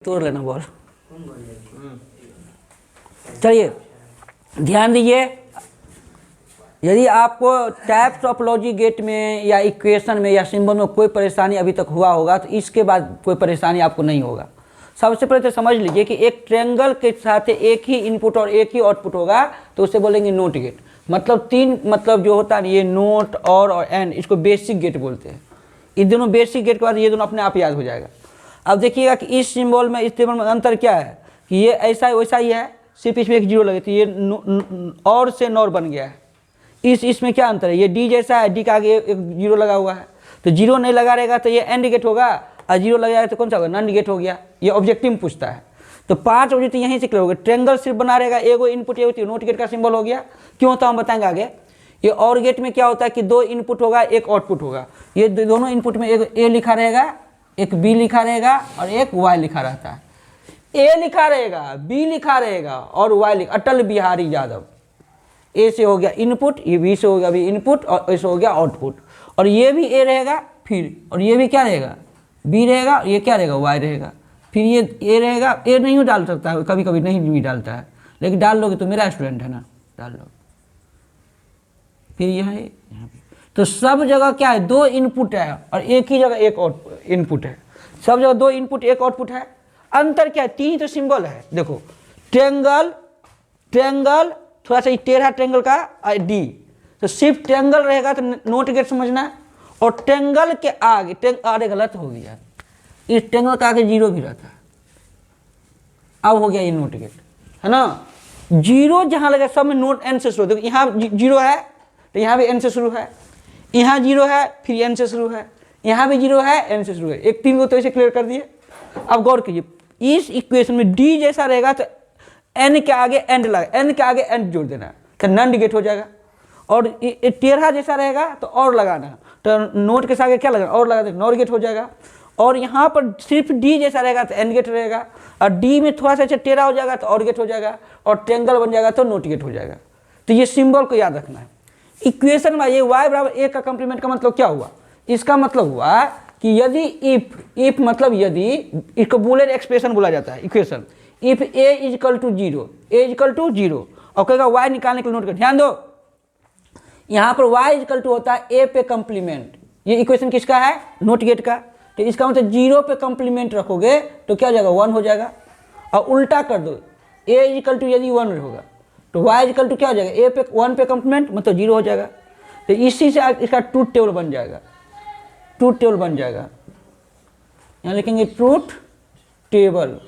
तोड़ लेना बॉल। चलिए ध्यान दीजिए, यदि आपको टाइप्स टोपोलॉजी गेट में या इक्वेशन में या सिंबल में कोई परेशानी अभी तक हुआ होगा तो इसके बाद कोई परेशानी आपको नहीं होगा। सबसे पहले तो समझ लीजिए कि एक ट्रायंगल के साथ एक ही इनपुट और एक ही आउटपुट होगा तो उसे बोलेंगे नोट गेट। मतलब तीन मतलब जो होता है ये नोट और एंड, इसको बेसिक गेट बोलते हैं। ये दोनों बेसिक गेट के बाद ये दोनों अपने आप याद हो जाएगा। अब देखिएगा कि इस सिंबल में इस टेबल में अंतर क्या है कि ये ऐसा वैसा ही है, सिर्फ इसमें एक जीरो लगे तो ये और से नॉर बन गया है। इसमें क्या अंतर है, ये डी जैसा है, डी के आगे एक जीरो लगा हुआ है, तो जीरो नहीं लगा रहेगा तो ये एंड गेट होगा, और जीरो लगाएगा तो कौन सा होगा, नॉन गेट हो गया। ये ऑब्जेक्टिव में पूछता है। तो 5 ऑब्जेक्टिव यहीं से क्लियर हो गए। ट्रायंगल सिर्फ बना रहेगा, एगो इनपुट एगो नोट गेट का सिंबल हो गया। क्यों होता है हम बताएंगे आगे। ये और गेट में क्या होता है कि 2 इनपुट होगा एक आउटपुट होगा। ये दोनों इनपुट में एक ए लिखा रहेगा, एक बी लिखा रहेगा और एक वाई लिखा रहता है। ए लिखा रहेगा, बी लिखा रहेगा और वाई लिखा, अटल बिहारी यादव। ए से हो गया इनपुट, ये बी से हो गया अभी इनपुट और ए से हो गया आउटपुट। और ये भी ए रहेगा फिर, और ये भी क्या रहेगा, बी रहेगा, ये क्या रहेगा, वाई रहेगा। फिर ये ए रहेगा, ए नहीं डाल सकता है, कभी कभी नहीं भी डालता है, लेकिन डाल लोगे तो मेरा स्टूडेंट है ना, डाल लो। फिर यहाँ पे तो सब जगह क्या है, 2 इनपुट है और एक ही जगह एक इनपुट है। सब जगह 2 इनपुट एक आउटपुट है। अंतर क्या है, 3 तो सिंबल है। देखो ट्रायंगल, ट्रायंगल थोड़ा सा टेढ़ा ट्रायंगल का डी, तो सिर्फ ट्रायंगल रहेगा तो नोट गेट समझना। और ट्रायंगल के आगे, अरे गलत हो गया, इस ट्रायंगल के आगे जीरो भी रहता है। अब हो गया ये नोट गेट, है ना। जीरो जहाँ लगा सब में नोट एन से शुरू। देखो यहाँ जीरो है तो यहाँ भी एन से शुरू है, यहाँ जीरो है फिर एन से शुरू है, यहाँ भी जीरो है एन से शुरू है। एक 3 को तो ऐसे क्लियर कर दिए। अब गौर कीजिए, इस इक्वेशन में डी जैसा रहेगा तो एन के आगे एंड लगा, एन के आगे एंड जोड़ देना तो नॉन गेट हो जाएगा। और टेढ़ा जैसा रहेगा तो और लगाना, तो नोट के आगे क्या लगाना, और लगा देना, नॉर गेट हो जाएगा। और यहाँ पर सिर्फ डी जैसा रहेगा तो एन गेट रहेगा, और डी में थोड़ा सा टेढ़ा हो जाएगा तो और गेट हो जाएगा, और ट्रायंगल बन जाएगा तो नोट गेट हो जाएगा। तो ये सिंबल को याद रखना है। इक्वेशन में ये y बराबर a का कंप्लीमेंट का मतलब क्या हुआ, इसका मतलब हुआ कि यदि इफ मतलब यदि, इसको बूलियन एक्सप्रेशन बोला जाता है equation. If a is equal to 0, a is equal to 0 और कहेगा y निकालने के लिए नोट कर, ध्यान दो यहाँ पर y इजकल टू होता है a पे कंप्लीमेंट। ये इक्वेशन किसका है, नोट गेट का। तो इसका मतलब 0 पे कंप्लीमेंट रखोगे तो क्या हो जाएगा, 1 हो जाएगा। और उल्टा कर दो, a इजकल टू यदि 1 होगा तो y इजकल टू क्या हो जाएगा, a पे 1 पे कंप्लीमेंट मतलब 0 हो जाएगा। तो इसी से इसका ट्रूथ टेबल बन जाएगा, ट्रूथ टेबल बन जाएगा। यहाँ लिखेंगे truth table,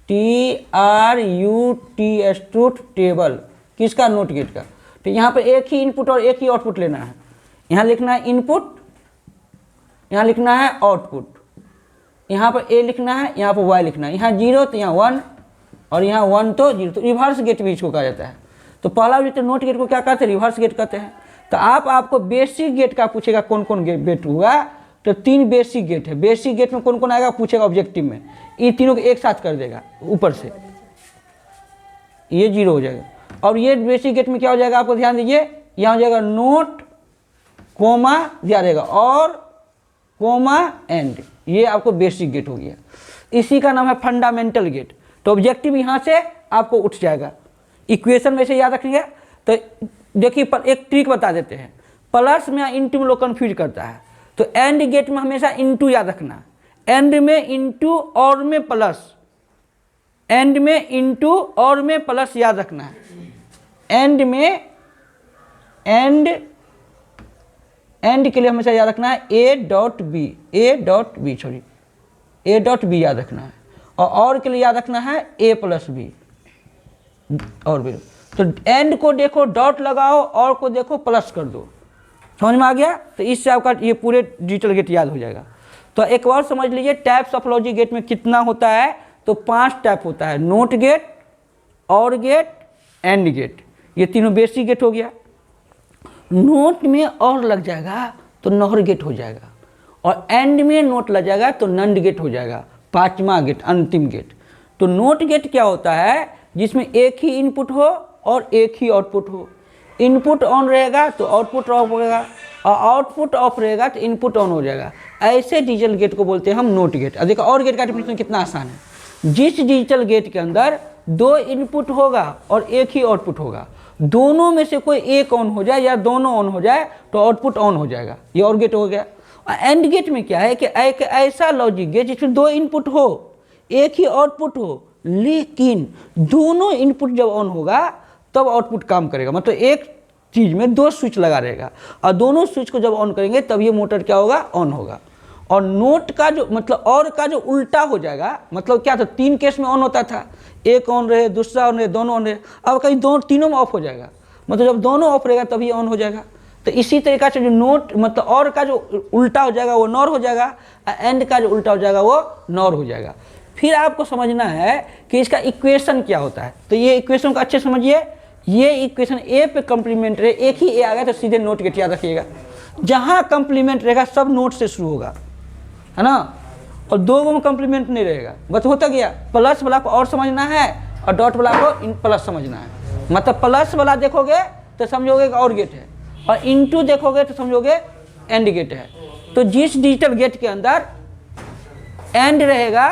TRUTH, truth table किसका, नोट गेट का। तो यहाँ पर एक ही इनपुट और एक ही आउटपुट लेना है। यहाँ लिखना है इनपुट, यहाँ लिखना है आउटपुट, यहाँ पर a लिखना है, यहाँ पर y लिखना है। यहाँ 0 तो यहाँ 1 और यहाँ 1 तो 0, तो रिवर्स गेट भी इसको कहा जाता है। तो पहला जो नोट गेट को क्या कहते हैं, रिवर्स गेट कहते हैं। तो आपको बेसिक गेट का पूछेगा कौन कौन गेट हुआ, तो 3 बेसिक गेट है। बेसिक गेट में कौन कौन आएगा पूछेगा ऑब्जेक्टिव में, ये तीनों को एक साथ कर देगा ऊपर से, ये 0 हो जाएगा। और ये बेसिक गेट में क्या हो जाएगा, आपको ध्यान दीजिए, यहाँ हो जाएगा नोट कोमा दिया रहेगा और कोमा एंड, ये आपको बेसिक गेट हो गया। इसी का नाम है फंडामेंटल गेट। तो ऑब्जेक्टिव यहाँ से आपको उठ जाएगा। इक्वेशन में से याद रखिएगा। तो देखिए एक ट्रिक बता देते हैं, प्लस में इंटू में लोग कन्फ्यूज करता है। तो एंड गेट में हमेशा इंटू याद रखना, एंड में इंटू और में प्लस, एंड में इंटू और में प्लस याद रखना है। एंड में एंड के लिए हमेशा याद रखना है a डॉट बी याद रखना है। और के लिए याद रखना है a प्लस बी और बी। तो एंड को देखो डॉट लगाओ, और को देखो प्लस कर दो, समझ में आ गया। तो इससे आपका ये पूरे डिजिटल गेट याद हो जाएगा। तो एक बार समझ लीजिए टाइप्स ऑफ लॉजिक गेट में कितना होता है, तो 5 टाइप होता है, नोट गेट, और गेट, एंड गेट। ये तीनों बेसिक गेट हो गया। नोट में और लग जाएगा तो नॉर गेट हो जाएगा, और एंड में नोट लग जाएगा तो नंड गेट हो जाएगा, 5वां गेट, अंतिम गेट। तो नोट गेट क्या होता है, जिसमें एक ही इनपुट हो और एक ही आउटपुट हो। इनपुट ऑन रहेगा तो आउटपुट ऑफ होगा, और आउटपुट ऑफ रहेगा तो इनपुट ऑन हो जाएगा। ऐसे डिजिटल गेट को बोलते हैं हम नोट गेट। अब देखो और गेट का डेफिनेशन कितना आसान है। जिस डिजिटल गेट के अंदर 2 इनपुट होगा और एक ही आउटपुट होगा, दोनों में से कोई एक ऑन हो जाए या दोनों ऑन हो जाए तो आउटपुट ऑन हो जाएगा, ये और गेट हो गया। एंड गेट में क्या है कि एक ऐसा लॉजिक गेट जिसमें 2 इनपुट हो एक ही आउटपुट हो, लेकिन दोनों इनपुट जब ऑन होगा तब आउटपुट काम करेगा। मतलब एक चीज़ में 2 स्विच लगा रहेगा और दोनों स्विच को जब ऑन करेंगे तब ये मोटर क्या होगा, ऑन होगा। और नोट का जो मतलब और का जो उल्टा हो जाएगा, मतलब क्या था 3 केस में ऑन होता था, एक ऑन रहे दूसरा ऑन रहे दोनों ऑन रहे, अब कहीं तीनों में ऑफ हो जाएगा। मतलब जब दोनों ऑफ रहेगा तभी ऑन हो जाएगा। तो इसी तरीक़ा से जो नोट मतलब और का जो उल्टा हो जाएगा वो नॉर हो जाएगा, एंड का जो उल्टा हो जाएगा वो नॉर हो जाएगा। फिर आपको समझना है कि इसका इक्वेशन क्या होता है। तो ये इक्वेशन को अच्छे समझिए। ये इक्वेशन ए पे कम्प्लीमेंट रहे, एक ही ए आ गया तो सीधे नोट गेट याद रखिएगा। जहाँ कम्प्लीमेंट रहेगा सब नोट से शुरू होगा, है ना, और 2 में कम्प्लीमेंट नहीं रहेगा। बस होता गया। प्लस वाला को और समझना है और डॉट वाला को इन प्लस समझना है। मतलब प्लस वाला देखोगे तो समझोगे कि और गेट है, और इंटू देखोगे तो समझोगे एंड गेट है। तो जिस डिजिटल गेट के अंदर एंड रहेगा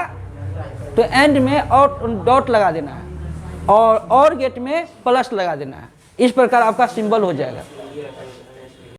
तो एंड में और डॉट लगा देना है और गेट में प्लस लगा देना है। इस प्रकार आपका सिंबल हो जाएगा।